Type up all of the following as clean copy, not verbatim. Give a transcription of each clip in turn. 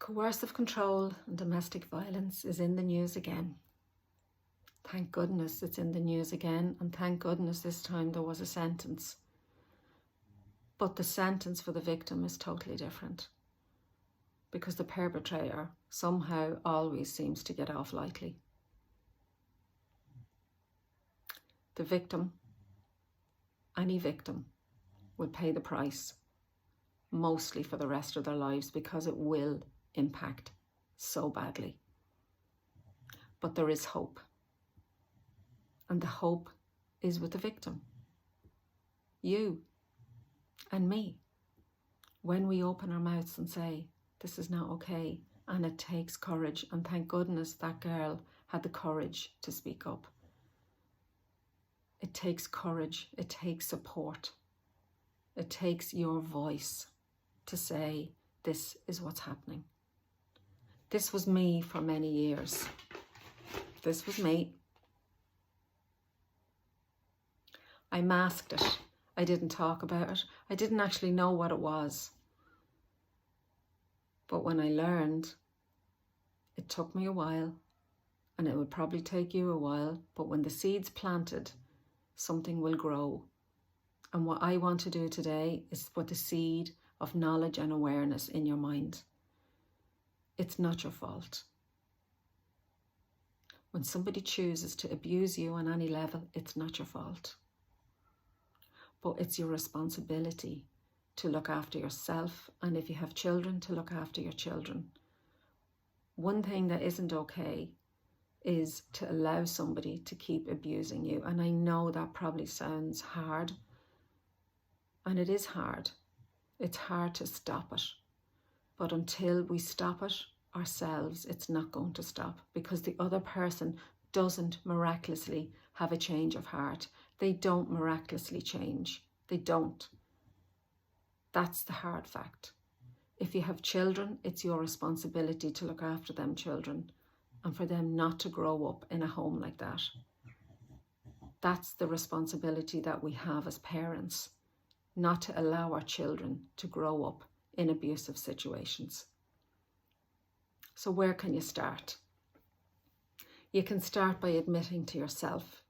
Coercive control and domestic violence is in the news again. Thank goodness it's in the news again, and thank goodness this time there was a sentence. But the sentence for the victim is totally different, because the perpetrator somehow always seems to get off lightly. The victim, any victim, will pay the price, mostly for the rest of their lives, because it will impact so badly. But there is hope. And the hope is with the victim. You and me. When we open our mouths and say, this is not okay, and it takes courage, and thank goodness that girl had the courage to speak up. It takes courage, it takes support. It takes your voice to say, this is what's happening. This was me for many years. This was me. I masked it. I didn't talk about it. I didn't actually know what it was. But when I learned, it took me a while, and it would probably take you a while, but when the seed's planted, something will grow. And what I want to do today is put the seed of knowledge and awareness in your mind. It's not your fault. When somebody chooses to abuse you on any level, it's not your fault. But it's your responsibility to look after yourself, and if you have children, to look after your children. One thing that isn't okay is to allow somebody to keep abusing you. And I know that probably sounds hard, and it is hard. It's hard to stop it. But until we stop it ourselves, it's not going to stop, because the other person doesn't miraculously have a change of heart. They don't miraculously change. They don't. That's the hard fact. If you have children, it's your responsibility to look after them children, and for them not to grow up in a home like that. That's the responsibility that we have as parents, not to allow our children to grow up in abusive situations. So where can you start? You can start by admitting to yourself,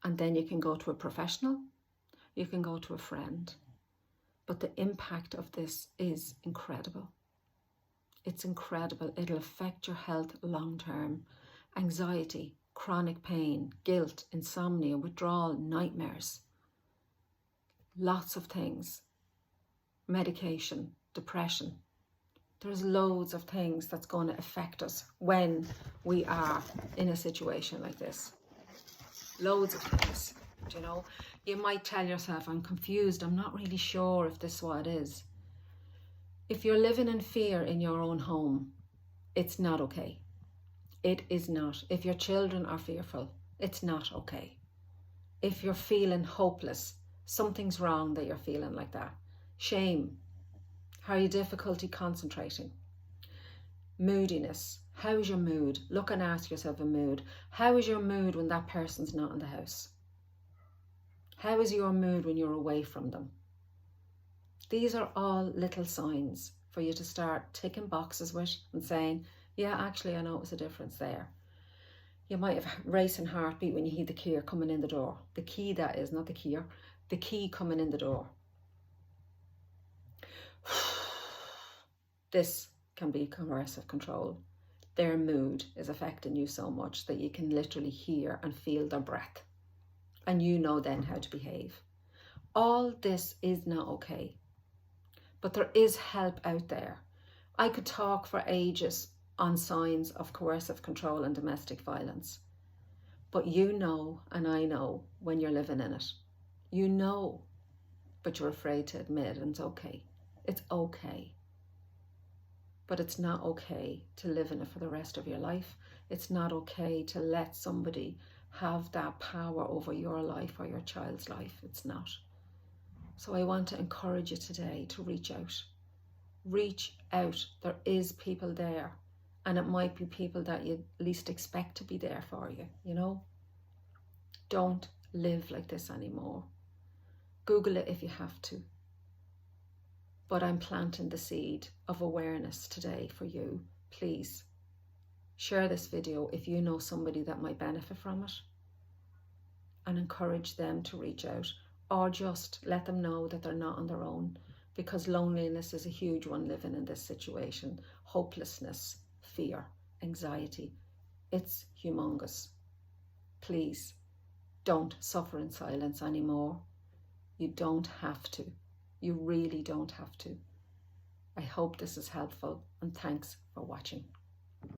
and then you can go to a professional, you can go to a friend. But the impact of this is incredible. It's incredible. It'll affect your health long term. Anxiety, chronic pain, guilt, insomnia, withdrawal, nightmares. Lots of things. Medication, depression. There's loads of things that's going to affect us when we are in a situation like this. Loads of things, you know. You might tell yourself, I'm confused, I'm not really sure if this is what it is. If you're living in fear in your own home, it's not okay. It is not. If your children are fearful, it's not okay. If you're feeling hopeless, something's wrong that you're feeling like that. Shame. How are you difficulty concentrating? Moodiness. How's your mood? Look and ask yourself a mood. How is your mood when that person's not in the house? How is your mood when you're away from them? These are all little signs for you to start ticking boxes with and saying, yeah, actually, I notice a difference there. You might have racing heartbeat when you hear the key coming in the door. The key, that is, not the key, the key coming in the door. This can be coercive control. Their mood is affecting you so much that you can literally hear and feel their breath. And you know then how to behave. All this is not okay. But there is help out there. I could talk for ages on signs of coercive control and domestic violence. But you know, and I know, when you're living in it. You know, but you're afraid to admit it, and it's okay. It's okay. But it's not okay to live in it for the rest of your life. It's not okay to let somebody have that power over your life or your child's life. It's not. So I want to encourage you today to reach out. Reach out. There is people there, and it might be people that you least expect to be there for you, you know. Don't live like this anymore. Google it if you have to. But I'm planting the seed of awareness today for you. Please share this video if you know somebody that might benefit from it, and encourage them to reach out, or just let them know that they're not on their own, because loneliness is a huge one living in this situation. Hopelessness, fear, anxiety, it's humongous. Please don't suffer in silence anymore. You don't have to. You really don't have to. I hope this is helpful, and thanks for watching.